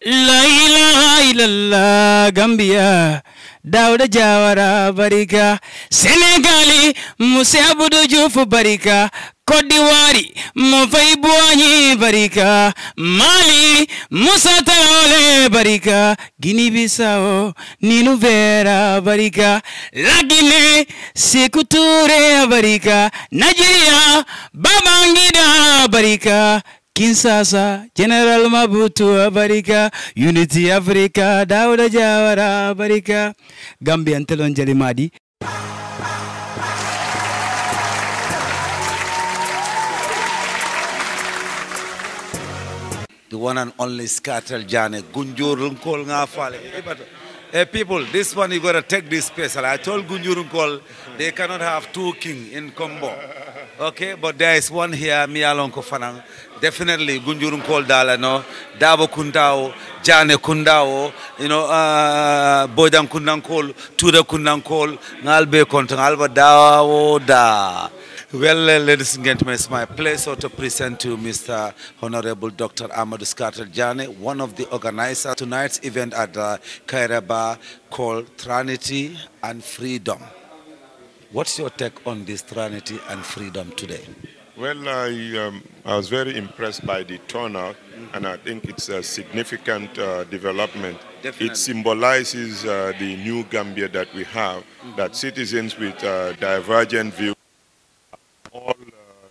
La ilaha illallah Gambia Dauda Jawara barika Senegali Musa Abudu Jufu barika Côte d'Ivoire Mofai Bouani barika Mali Musa Traoré barika Guinea-Bissau Ninu Vera barika La Guinée Sékou Touré barika Nigeria Babangida barika Kinsasa, General Mabutu Barika, Unity Africa, Dauda Jawara Barika, Gambian Telon Jalimadi. The one and only Scatter Jane, Gunjurun Kol Ngafale. Hey people, this one you gotta take this special. I told Gunjurun Kol they cannot have two kings in combo. Okay, but there is one here, Mi Alonko Fanang. Definitely, Gunjurun Kol Dala, no, Dabo Kundao, Jane Kundao, you know, Bojan Kundan Kol, Tuda Kundan Kol, Ngalbe Kontang Alba Dao Da. Well, ladies and gentlemen, it's my pleasure to present to Mr. Honorable Dr. Amadou Scatter Jane, one of the organizers of tonight's event at Kairaba called Trinity and Freedom. What's your take on this Trinity and Freedom today? Well, I was very impressed by the turnout, and I think it's a significant development. Definitely. It symbolizes the new Gambia that we have, that citizens with divergent views are all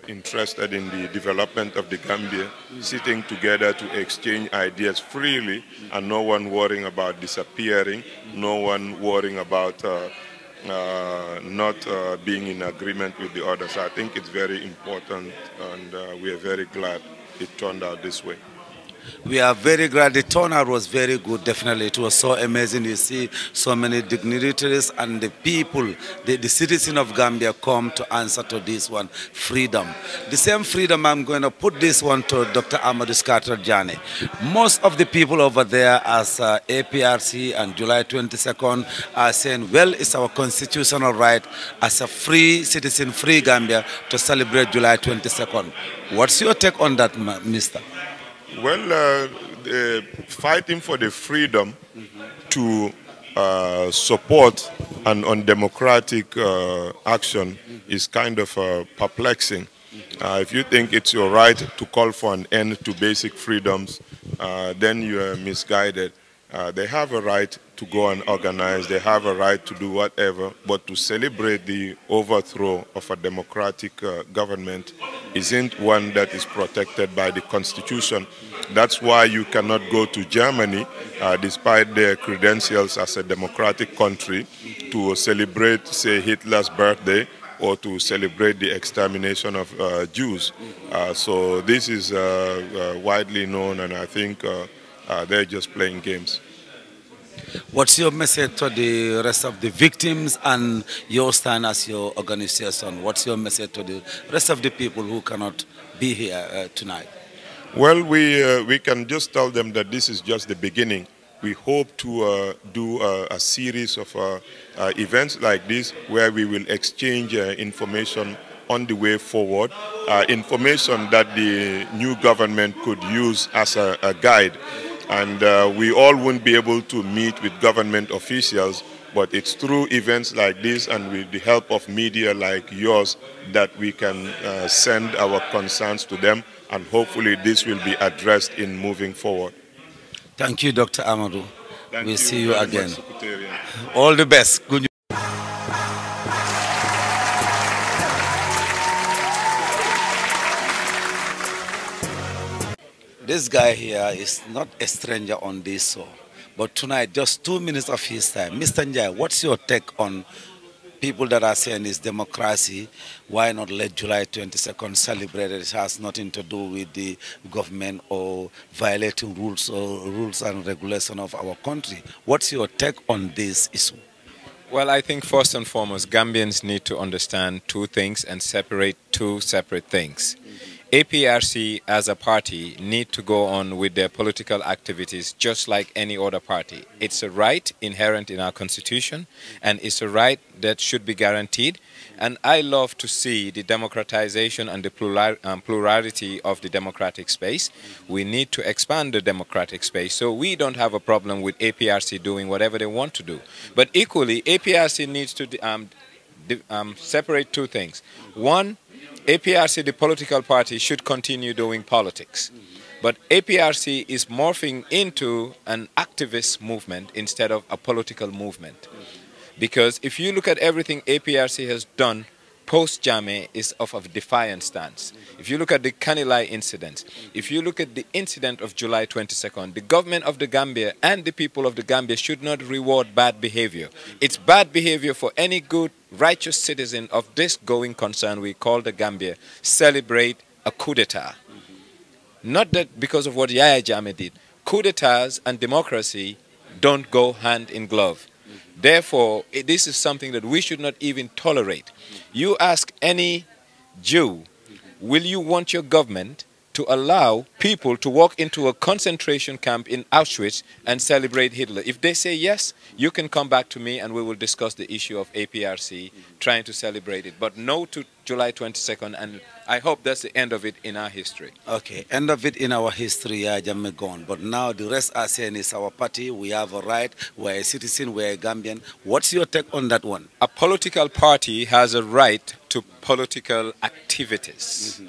interested in the development of the Gambia, sitting together to exchange ideas freely, and no one worrying about disappearing, no one worrying about not being in agreement with the others. I think it's very important, and we are very glad it turned out this way. We are very glad. The turnout was very good, definitely. It was so amazing. You see so many dignitaries and the people, the citizens of Gambia come to answer to this one, freedom. The same freedom, I'm going to put this one to Dr. Amadou Scatter Jane. Most of the people over there as APRC and July 22nd are saying, well, it's our constitutional right as a free citizen, free Gambia to celebrate July 22nd. What's your take on that, mister? Well, fighting for the freedom to support an undemocratic action is kind of perplexing. If you think it's your right to call for an end to basic freedoms, then you are misguided. They have a right to go and organize, they have a right to do whatever, but to celebrate the overthrow of a democratic government isn't one that is protected by the Constitution. That's why you cannot go to Germany, despite their credentials as a democratic country, to celebrate, say, Hitler's birthday or to celebrate the extermination of Jews. So this is widely known, and I think they're just playing games. What's your message to the rest of the victims and your stand as your organization? What's your message to the rest of the people who cannot be here tonight? Well, we can just tell them that this is just the beginning. We hope to do a series of events like this where we will exchange information on the way forward, information that the new government could use as a guide. And we all won't be able to meet with government officials, but it's through events like this and with the help of media like yours that we can send our concerns to them, and hopefully this will be addressed in moving forward. Thank you, Dr. Amadou. We'll see you again. Much, all the best. Good. This guy here is not a stranger on this show, but tonight, just 2 minutes of his time. Mr. Njai, what's your take on people that are saying it's democracy? Why not let July 22nd celebrate it? It has nothing to do with the government or violating rules and regulations of our country. What's your take on this issue? Well, I think first and foremost, Gambians need to understand two things and separate two separate things. APRC as a party need to go on with their political activities just like any other party. It's a right inherent in our constitution, and it's a right that should be guaranteed. And I love to see the democratization and the plurality of the democratic space. We need to expand the democratic space. So we don't have a problem with APRC doing whatever they want to do. But equally, APRC needs to separate two things. One, APRC, the political party, should continue doing politics. But APRC is morphing into an activist movement instead of a political movement. Because if you look at everything APRC has done post-Jammeh is of a defiant stance. If you look at the Kanilai incident, if you look at the incident of July 22nd, the government of the Gambia and the people of the Gambia should not reward bad behavior. It's bad behavior for any good, righteous citizen of this going concern we call the Gambia celebrate a coup d'etat. Not that because of what Yahya Jammeh did. Coup d'etats and democracy don't go hand in glove. Therefore, this is something that we should not even tolerate. You ask any Jew, will you want your government to allow people to walk into a concentration camp in Auschwitz and celebrate Hitler? If they say yes, you can come back to me and we will discuss the issue of APRC trying to celebrate it. But no to July 22nd, and I hope that's the end of it in our history. Okay, end of it in our history, Jammeh gone. But now the rest are saying it's our party, we have a right, we're a citizen, we're a Gambian. What's your take on that one? A political party has a right to political activities.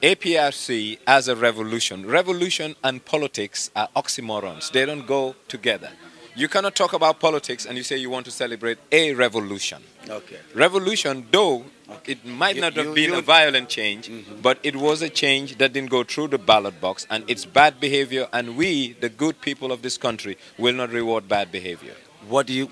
APRC as a revolution and politics are oxymorons. They don't go together. You cannot talk about politics and you say you want to celebrate a revolution. Okay. Revolution, though it might not have been a violent change, but it was a change that didn't go through the ballot box, and it's bad behavior, and we, the good people of this country, will not reward bad behavior. What are you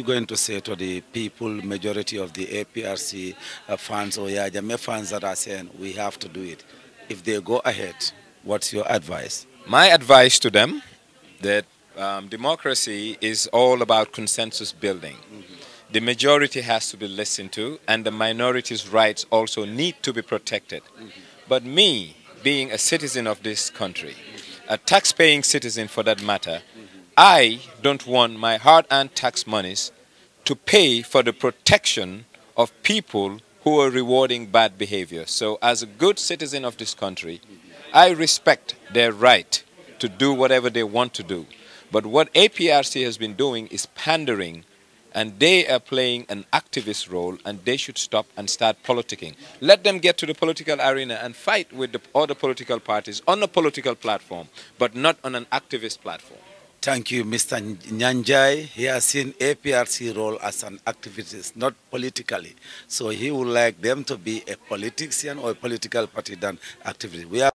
going to say to the people, majority of the APRC fans or Jammeh fans that are saying we have to do it? If they go ahead, what's your advice? My advice to them that democracy is all about consensus building. The majority has to be listened to, and the minority's rights also need to be protected. But me, being a citizen of this country, a tax-paying citizen for that matter, I don't want my hard-earned tax monies to pay for the protection of people who are rewarding bad behavior. So as a good citizen of this country, I respect their right to do whatever they want to do. But what APRC has been doing is pandering, and they are playing an activist role, and they should stop and start politicking. Let them get to the political arena and fight with the other political parties on a political platform, but not on an activist platform. Thank you, Mr. Nyanjai. He has seen APRC role as an activist, not politically. So he would like them to be a politician or a political party than activist. We are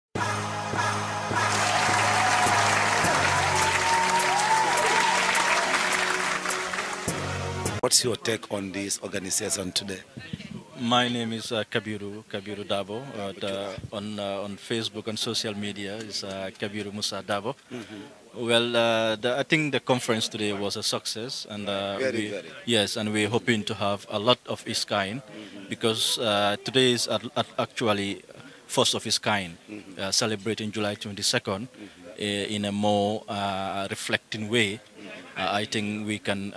What's your take on this organization today? My name is Kabiru Dabo. On Facebook and social media is Kabiru Musa Dabo. Well, I think the conference today was a success, and very. Yes, and we're hoping to have a lot of its kind, because today is actually first of its kind, celebrating July 22nd in a more reflecting way. I think we can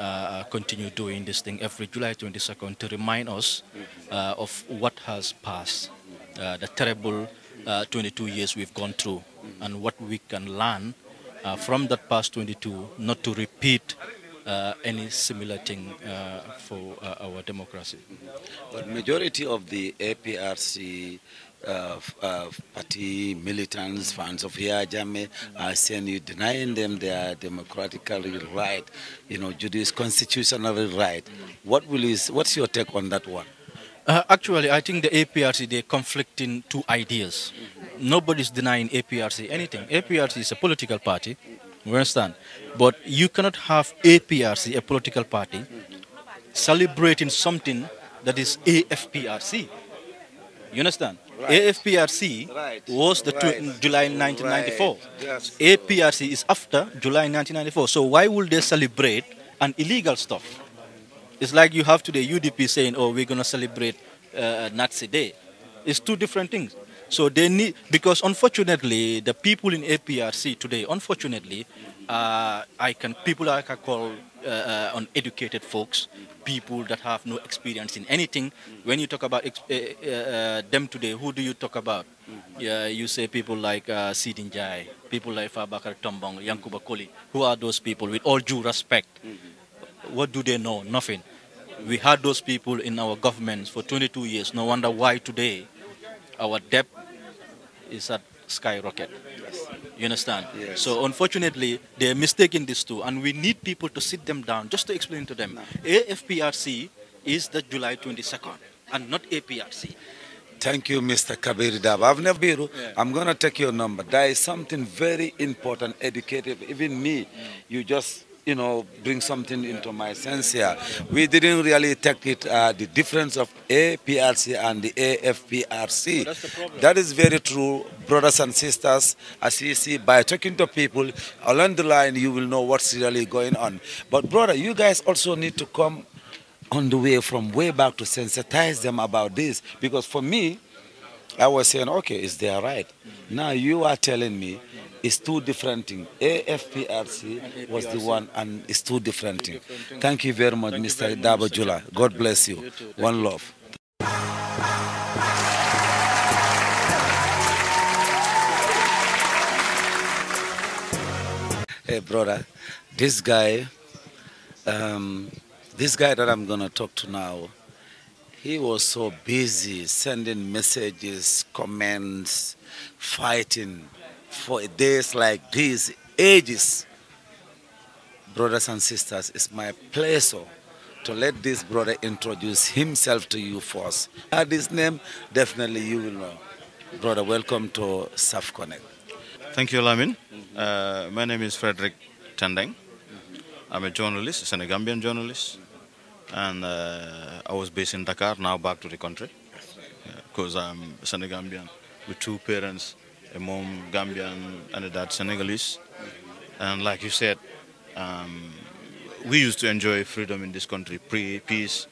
continue doing this thing every July 22nd to remind us of what has passed, the terrible 22 years we've gone through, and what we can learn from that past 22, not to repeat any similar thing for our democracy. But majority of the APRC party militants, fans of Yahya Jammeh, are saying you denying them their democratically right, Judy's constitutional right. What's your take on that one? Actually, I think the APRC, they're conflicting two ideas. Nobody's denying APRC anything. APRC is a political party, you understand? But you cannot have APRC, a political party, celebrating something that is AFPRC. You understand? Right. AFPRC was the July 1994. Yes. APRC is after July 1994. So why would they celebrate an illegal stuff? It's like you have today UDP saying, oh, we're going to celebrate Nazi Day. It's two different things. So they need, because unfortunately, the people in APRC today, unfortunately, people I can call uneducated folks, people that have no experience in anything. When you talk about them today, who do you talk about? Yeah, you say people like Sidin Jai, people like Fabakar Tombong, Yankuba Koli. Who are those people? With all due respect, what do they know? Nothing. We had those people in our governments for 22 years. No wonder why today our debt is at skyrocket. You understand? Yes. So unfortunately, they're mistaking this too, and we need people to sit them down just to explain to them. AFPRC is the July 22nd, and not APRC. Thank you, Mr. Kabir Dab. I've never been. I'm going to take your number. There is something very important, educative. Even me, you just, bring something into my sense here. We didn't really take it, the difference of APRC and the AFPRC. That's the problem. That is very true, brothers and sisters. As you see, by talking to people along the line, you will know what's really going on. But brother, you guys also need to come on the way from way back to sensitize them about this. Because for me, I was saying, okay, is they right? Now you are telling me it's two different things. AFPRC was the one, and it's two different things. Thank you very much, Mr. Dabo Jula. God bless you. One love. Hey, brother, this guy that I'm going to talk to now, he was so busy sending messages, comments, fighting for days like these, ages. Brothers and sisters, it's my pleasure to let this brother introduce himself to you first. His name, definitely you will know. Brother, welcome to SAF Connect. Thank you, Lamin. My name is Frederick Tandeng. I'm a journalist, a Senegambian journalist, and I was based in Dakar, now back to the country, because I'm Senegambian with two parents, a mom Gambian and a dad Senegalese. And like you said, we used to enjoy freedom in this country, pre-peace,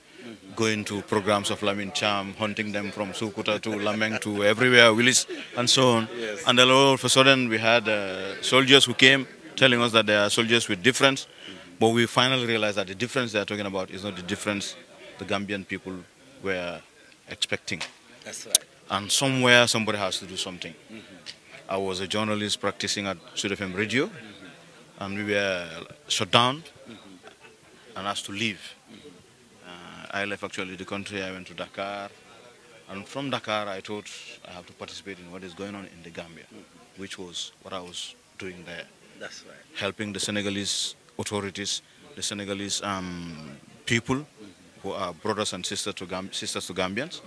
going to programs of Lamin Cham, hunting them from Sukuta to Lameng to everywhere, Willis, and so on. Yes. And then all of a sudden we had soldiers who came telling us that they are soldiers with difference. But we finally realized that the difference they're talking about is not the difference the Gambian people were expecting. That's right. And somewhere somebody has to do something. I was a journalist practicing at Sud FM Radio, and we were shut down and asked to leave. I left actually the country. I went to Dakar, and from Dakar I thought I have to participate in what is going on in the Gambia, which was what I was doing there. That's right. Helping the Senegalese authorities, the Senegalese people who are brothers and sisters to Gambians,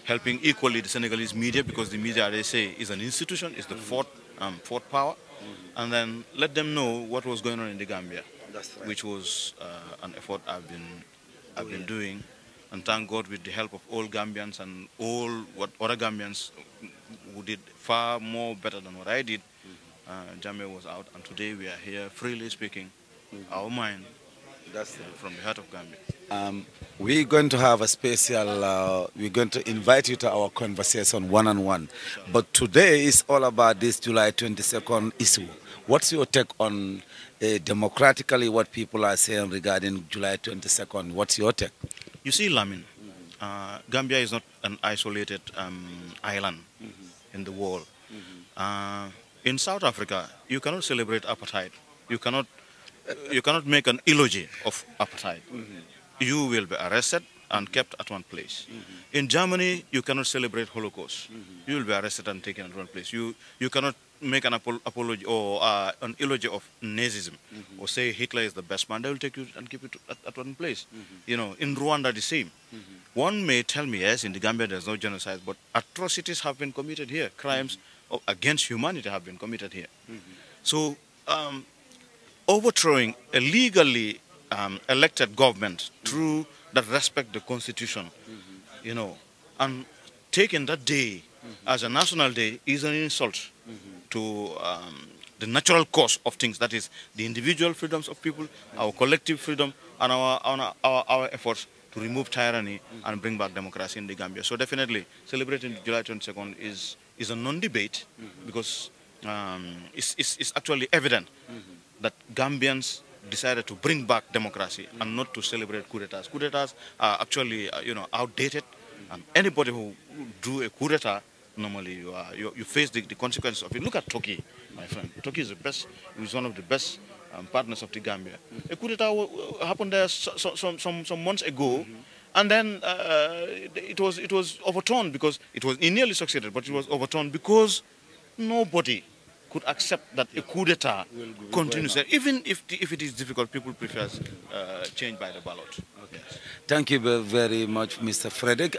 helping equally the Senegalese media, because the media, they say, is an institution, is the fourth power, and then let them know what was going on in the Gambia, That's right. which was an effort I've been doing, and thank God with the help of all Gambians and all what other Gambians who did far more better than what I did. Jammeh was out, and today we are here freely speaking our mind from the heart of Gambia. We're going to have a special, we're going to invite you to our conversation one-on-one. But today is all about this July 22nd issue. What's your take on democratically what people are saying regarding July 22nd? What's your take? You see, Lamin, Gambia is not an isolated island in the world. In South Africa, you cannot celebrate apartheid. You cannot make an eulogy of apartheid. You will be arrested and kept at one place. In Germany, you cannot celebrate Holocaust. You will be arrested and taken at one place. You cannot make an apology or an eulogy of Nazism or say Hitler is the best man. They will take you and keep it at one place. You know, in Rwanda, the same. One may tell me, yes, in the Gambia there's no genocide, but atrocities have been committed here. Crimes against humanity have been committed here. So, overthrowing a legally elected government through that respect the constitution, you know, and taking that day as a national day is an insult to the natural course of things, that is the individual freedoms of people, our collective freedom, and our efforts to remove tyranny and bring back democracy in the Gambia. So definitely celebrating July 22nd is a non-debate because it's actually evident that Gambians decided to bring back democracy and not to celebrate coup d'etats. Coup d'etats are actually outdated, and anybody who do a coup d'etat, normally you face the consequences of it. Look at Turkey, my friend. Turkey is one of the best partners of the Gambia. A coup d'etat happened there some months ago, and then it was overturned because it nearly succeeded, but it was overturned because nobody could accept that a coup d'etat continues. Even if it is difficult, people prefer change by the ballot. Okay. Thank you very much, Mr. Frederick.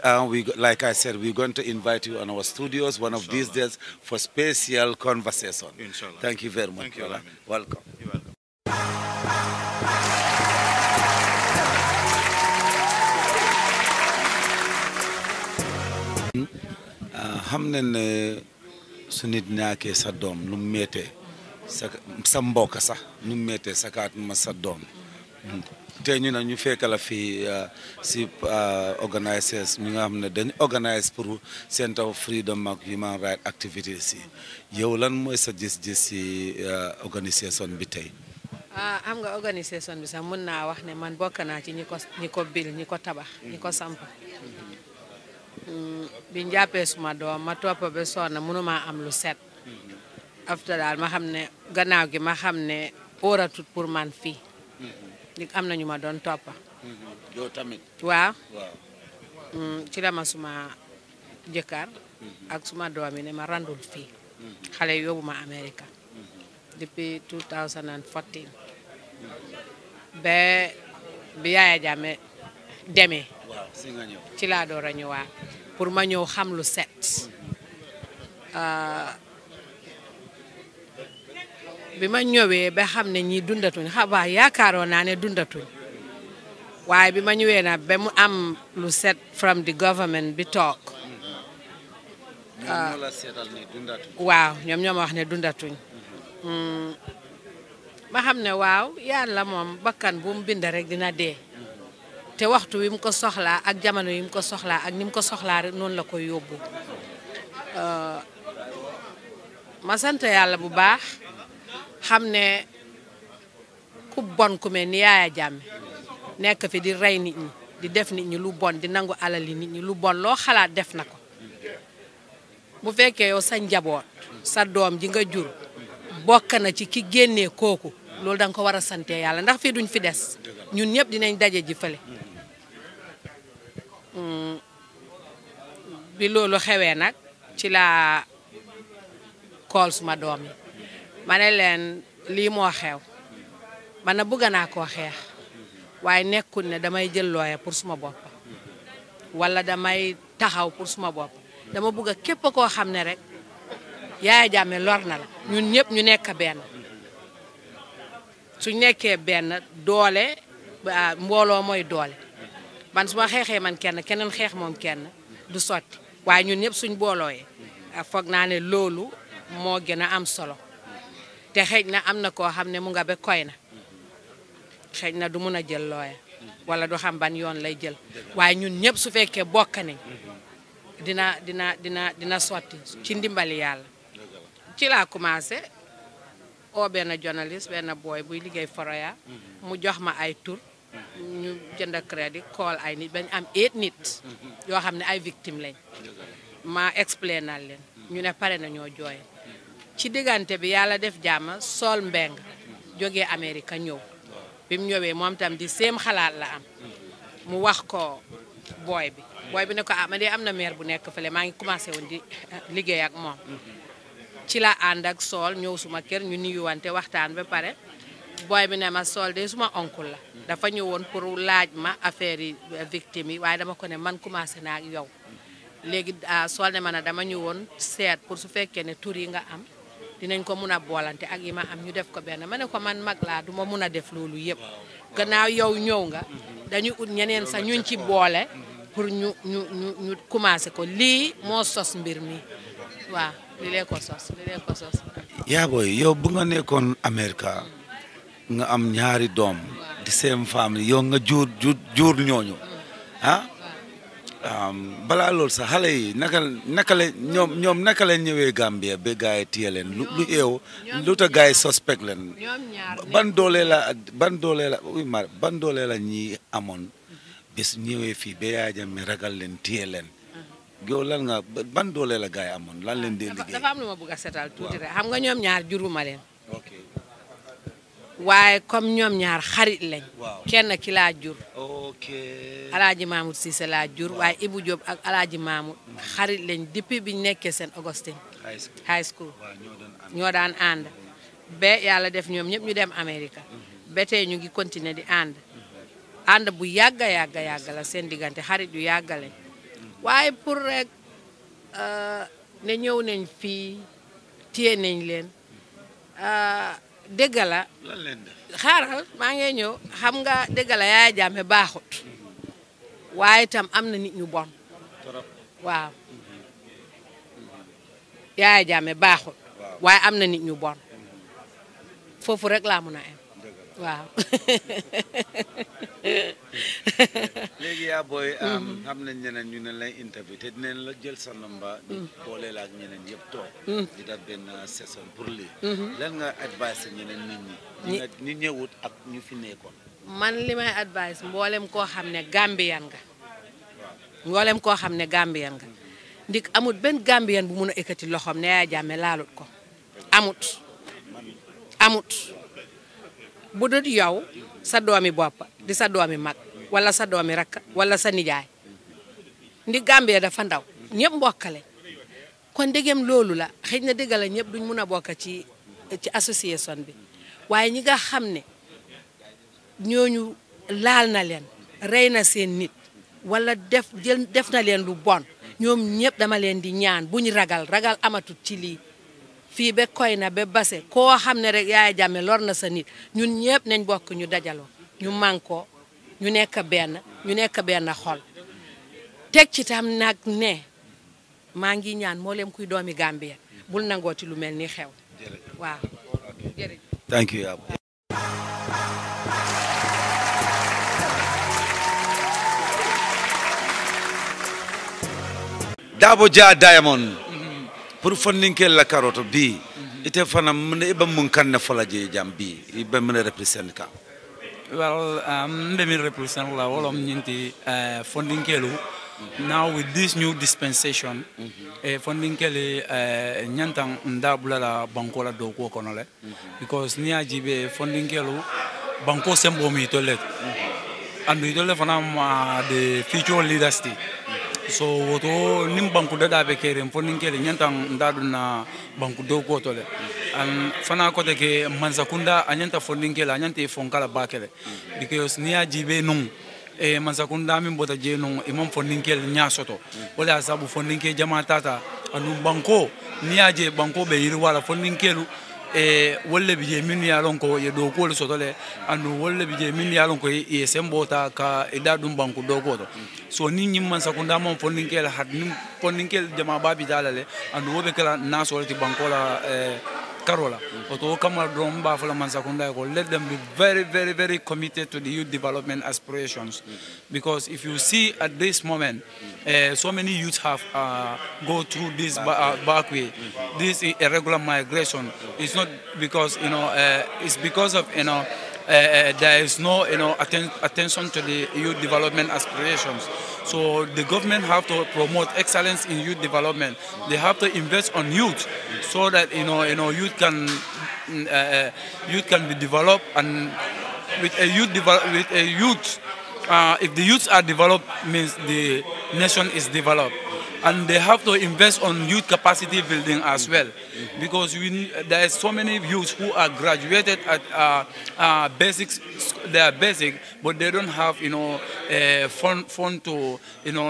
Like I said, we're going to invite you on our studios one of these days for special conversation. Inshallah. Thank you very much. Thank you, Welcome. You're welcome. xam nañ ne su nit ñaakee sa doom nu mu méttee sa mbokk sax nu mu méttee sakaat ma sa doom te ñu ne ñu fekk la fii si organisers ñi nga xam ne dañ organise pour Center of Freedom ak Human Rights Activities yi yow lan mooy sa gis-gis si organisation bi tey. Am nga organisation bi sax mën naa wax ne man bokk naa ci ñi ko bil ñi ko tabax ñi ko samp bi njàppee suma doom ma topp ba sonn mënuma am lu set after daal ma xam ne gannaaw gi ma xam ne óoratut pour man fii li am nañu ma doon toppa yow tamit waaw ci la ma suma jëkkër ak suma doom yi ne ma randul fii xale yóbbu ma America depuis 2014 ba bi Yaya Jammeh demee ci laa door a ñëwaat pour ma ñëw xam lu set bi ma ñëwee ba xam ne ñii dundatuñ xabaa yaakaaroon naa ne dundatuñ waaye bi ma ñëwee na ba mu am lu set from the government bi toog waaw ñoom ñoo ma wax ne dundatuñ ma xam ne waaw yàlla moom bakkan bu mu bind rek dina dee te waxtu wi mu ko soxlaa ak jamono yi mu ko soxlaa ak ni mu ko soxlaa rek noonu la koy yóbbu ma sant yàlla bu baax xam ne ku bon ku mel ni Yaya Jammeh nekk fi di rey nit ñi di def nit ñi lu bon di nangu alali nit ñi lu bon loo xalaat def na ko bu fekkee yow sa njaboot sa doom ji nga jur bokk na ci ki génnee kooku loolu danga ko war a sante yàlla ndax fii duñ fi des ñun ñëpp dinañ daje ji fële bi loolu xewee nag ci laa kool suma doom yi ma ne leen lii moo xew man na bëgg naa koo xeex waaye nekkul ne damay jël looya pour suma bopp wala damay taxaw pour suma bopp dama bëgg a képp koo xam ne rek Yaya Jammeh lor na la ñun ñëpp ñu nekk benn suñ nekkee benn doole mbooloo mooy doole man su ma xeexee man keneen xeex moom kenn du sotti waaye ñun ñëpp suñ boolooyee foog naa ne loolu moo gën a am solo te xëj na am na koo xam ne mu nga ba koy na xëj na du mun a jël looya wala du xam ban yoon lay jël waaye ñun ñëpp su fekkee bokk nañ dina sotti ci ndimbali yàlla ci laa commencé oo benn journaliste benn boy buy liggéey Foroyaa mu jox ma ay tur ñu jënd crédit call ay nit bañ am 8 nit yoo xam ne ay victime lañ ma explainal leen ñu ne pare na ñoo jooye ci diggante bi yàlla def jàmm Sol Mbeng jógee Amérique ñëw bi mu ñëwee moom tam di seen xalaat la am mu wax ko boy bi ne ko ma de am na maire bu nekk fële maa ngi commencé woon di liggéey ak moom ci la ànd ak Sol ñëw suma kër ñu nuyuwante waxtaan ba pare boy bi ne ma Sol de suma oncle la dafa ñëwoon pour laaj ma affaire yi victime yi waaye dama ko ne man commencé naa ak yow léegi Sol ne ma ne dama ñëwoon seet pour su fekkee ne tur yi nga am dinañ ko mun a boolante ak yi ma am ñu def ko benn ma ne ko man mag laa du ma mun a def loolu yëpp gannaaw yow ñëw nga dañu ut ñeneen sax ñuñ ci boole pour ñu commencé ko lii moo sos mbir mi waaw li lee ko sos. yaa booy yow bu nga nekkoon Amérique nga am ñaari doom di same famille yow nga jur ñooñu ah balaa loolu sax xale yi naka la ñoom naka la ñëwee Gambia ba gars yi téye leen lu eew lu tax gars yi suspect leen ban doole la ñi amoon bés ñëwee fii ba Yaya Jammeh ragal leen téye leen yow lan nga ban doole la gars yi amoon lan leen dee liggéey. dafa am lu ma bëgg a setal tuuti rek xam nga ñoom ñaar juruma leen waaye comme ñoom ñaar xarit lañ. kenn ki laa jur. Alaaji Mamoud Cissé laa jur waaye Ibou Diop ak Alaaji Mamoud xarit lañ depuis biñ nekkee seen Augustine high school ñoo daan ànd ba yàlla def ñoom ñëpp ñu dem Amérique ba tey ñu ngi continuer di ànd bu yàgga la seen diggante xarit yu yàgga lañ waaye pour rek ne ñëw nañ fii téye nañ leen dëgg la xaaral maa ngi ñëw xam nga dëgg la Yaya Jammeh baaxut waaye itam am na nit ñu bon waaw Yaya Jammeh baaxut waaye am na nit ñu bon foofu rek laa mun a am waaw. léegi yaa booy xam nañ ñeneen ñu ne lay interview te dinañ la jël sa number boole la ak ñeneen yëpp toog di def benn session pour lii lan nga advice ñeneen nit ñi ñëwut ak ñu fi nekkoon man li may advice mboolem koo xam ne Gambian nga mboolem koo xam ne Gambian nga ndik amut benn Gambian bu mun a ekkati loxoom ne Yaya Jammeh laalut ko amut bu dul yow sa doomi bopp di sa doomi mag wala sa doomi rakk wala sa nijaay ndi Gambia dafa ndaw ñëpp mbokkale kon dégem loolu la xëy na dëgg la ñëpp duñ mun a bokk ci association bi waaye ñi nga xam ne ñooñu laal na leen rey na seen nit wala def na leen lu bon ñoom ñëpp dama leen di ñaan buñ ragal amatut ci lii fii ba koy na ba base koo xam ne rek Yaya Jammeh lor na sa nit ñun ñëpp nañ bokk ñu dajaloo ñu mànkoo ñu nekk benn xol teg ci tam nag ne maa ngi ñaan moo leen kuy doomi Gambia bul nangooti lu mel ni xew waaw jërëjëf. Thank you. Dabo Jah Diamond pour fondinkel la carotte bi ite fana mun iba mun kan na fola je jam bi iba mun represent ka well mbe mi represent la wolom nyinti fondinkelu now with this new dispensation fondinkele nyantang ndabula la banko la do ko kono le because ni ajibe fondinkelu banko sembo mi to le andu to le fana ma the future leaders so woto nim banku dada be kere fondinkele nyantang ndaduna banku do ko to le an fana ko de ke manzakunda anyanta fondinkele anyanta fonkala bakele because ni ajibe nung Mansakunda min bota je non imam fondinkel nyasoto wala sabu fondinke jama tata anu banko niaje banko be yiri wala fondinkelu wolle bije min ya lon ko ye do ko soto le anu wolle bije min ya lon ko e sembota ka idadum banko do ko so ni nyim Mansakunda mon fondinkel had nim fondinkel jama babi dalale anu wobe kala nasolti banko la Carola, oto kamar dromba for Mansakunda, let them be very, very, very committed to the youth development aspirations. Because if you see at this moment, so many youths have go through this back way, this irregular migration. It's not because it's because of there is no attention to the youth development aspirations. So the government have to promote excellence in youth development. They have to invest on youth so that youth can be developed, and with a youth if the youths are developed means the nation is developed. And they have to invest on youth capacity building as well, because there are so many youths who are graduated at basics. They are basic, but they don't have fund to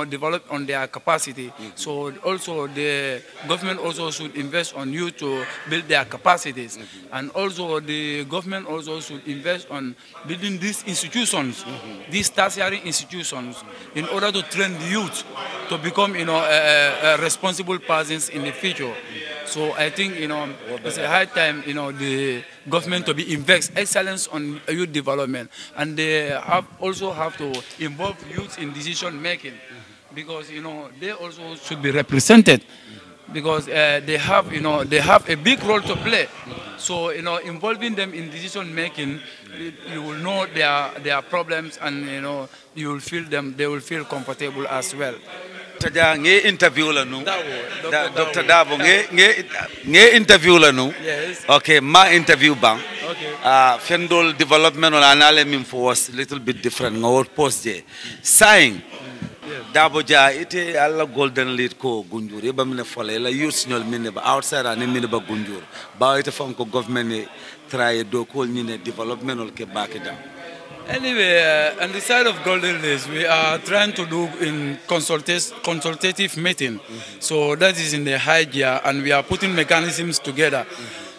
develop on their capacity. So also the government also should invest on youth to build their capacities, and also the government also should invest on building these institutions, these tertiary institutions, in order to train the youth to become responsible persons in the future. So I think, it's a high time, the government to be invest excellence on youth development, and they also have to involve youth in decision making, because they also should be represented, because they have a big role to play. So involving them in decision making, you will know their problems, and you will feel them. They will feel comfortable as well. Taja nge interview la nu Dr. Dabo nge interview la nu. Yes. Okay, my interview bang. Okay. Fendol development on anale min for was a little bit different ngo post je saying Dabo ja ite alla golden lead ko gunjur e bamne fole la youth ñol minne ba outside ani minne ba gunjur ba ite fam ko government ne try do ko ñine development ol ke bakida. Anyway, on the side of Golden Days, we are trying to do in consultative meeting. So that is in the high gear, and we are putting mechanisms together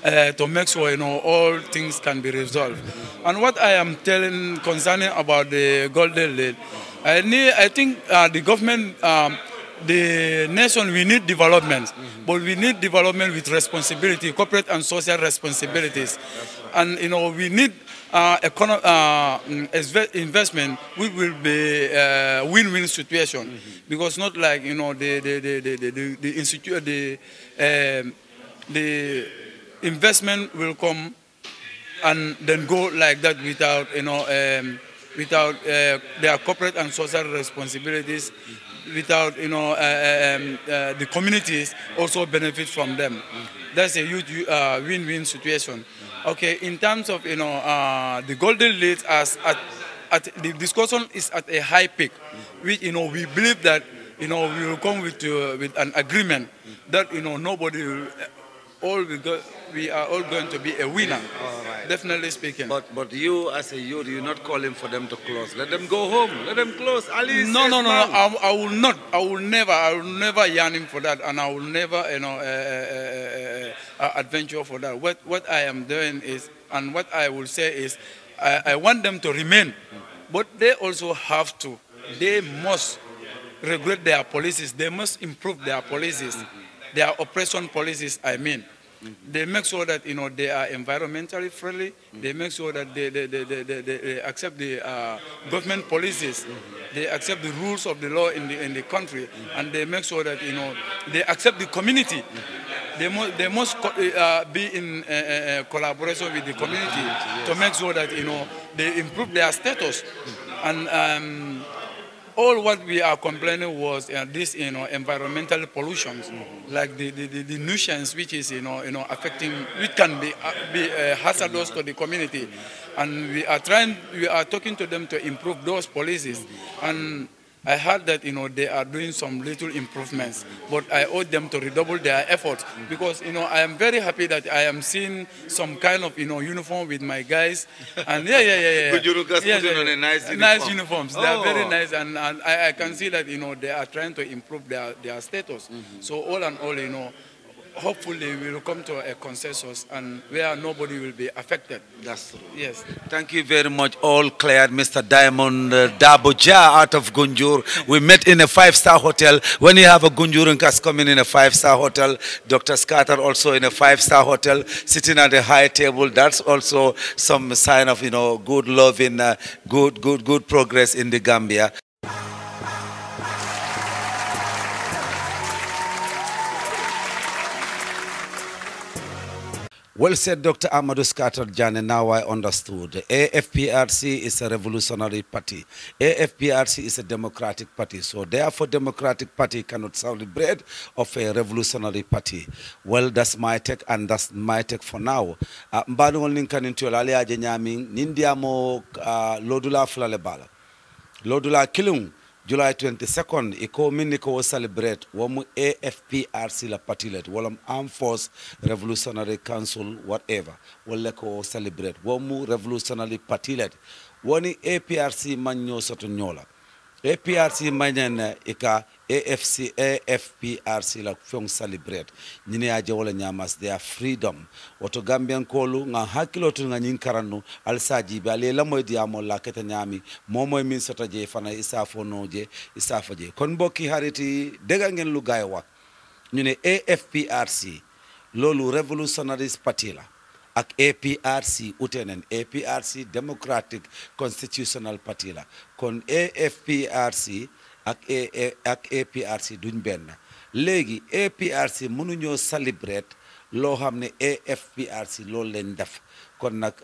to make sure all things can be resolved. And what I am telling concerning about the Golden Days, I think the government, the nation, we need development, but we need development with responsibility, corporate and social responsibilities, and we need investment, which will be a win-win situation, because not like the investment will come and then go like that without without their corporate and social responsibilities, without the communities also benefit from them. That's a huge win-win situation. Okay, in terms of the Golden Lead, at the discussion is at a high peak, which we believe that we will come with an agreement that nobody will, we are all going to be a winner. Right. Definitely speaking. But you as a youth, you're not calling for them to close. Let them go home. Let them close. Alice, no. I will not. I will never yearning for that, and I will never adventure for that. What I am doing is, and what I will say is, I want them to remain, but they also have to. They must regulate their policies. They must improve their policies, their oppression policies. I mean. They make sure that they are environmentally friendly. They make sure that they accept the government policies. They accept the rules of the law in the country, and they make sure that they accept the community. They must be in collaboration with the community to make sure that they improve their status. And all what we are complaining was this environmental pollution, like the nuisance which is affecting, which can be hazardous to the community, and we are talking to them to improve those policies. And I heard that they are doing some little improvements, but I owe them to redouble their efforts, because I am very happy that I am seeing some kind of uniform with my guys, and nice uniforms. They are very nice, and I can see that they are trying to improve their status. So all in all, hopefully we will come to a consensus, and where nobody will be affected. That's true. Yes. Thank you very much. All cleared, Mr. Diamond Daboja out of Gunjur. We met in a 5-star hotel. When you have a Gunjurunkas coming in a 5-star hotel, Dr. Scatter also in a 5-star hotel, sitting at a high table, that's also some sign of good love in good progress in the Gambia. Well said, Dr. Amadou Scatter Jane. Now I understood. AFPRC is a revolutionary party. AFPRC is a democratic party. So therefore, democratic party cannot celebrate of a revolutionary party. Well, that's my take, and that's my take for now. Mbanu linkan into lalia jenyaming nindiamo lodula flalebala. Lodula kilung. July 22nd, iko mini ko celebrate wamu AFPRC la patilet, walam Armed Force Revolutionary Council, whatever, wale ko celebrate wamu revolutionary patilet, wani APRC manyo soto nyola. APRC manyan ika AFPRC la fiong celebrate. Nini aje wala nyamas their freedom. Wato Gambian kolu nga hakilo tu nga nyinkaranu alsaji bi ale la moy diamo la keta nyami momoy min soto je fana isafo noje isafa je kon bokki hariti dega ngeen lu gaay wax ñu ne AFPRC loolu Revolutionary Party la ak APRC ute nañ APRC Democratic Constitutional Party la kon AFPRC ak APRC duñ benn léegi APRC mënuñoo celebrate loo xam ne AFPRC loolu leen def kon nag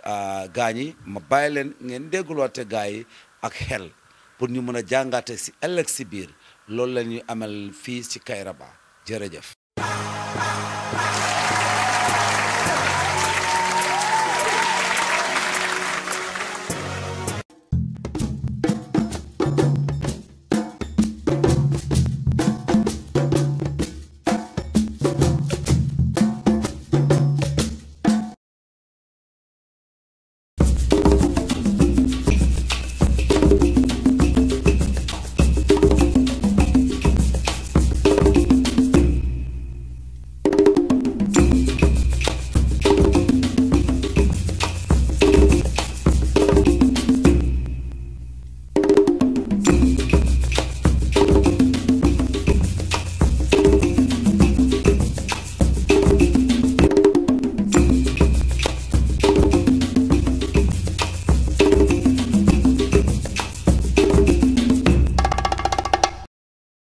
gaañi ma bàyyi leen ngeen dégguloote gaa yi ak xel pour ñu mën a jàngate si ëllëg si biir loolu la ñuy amal fii ci Kairaba jërëjëf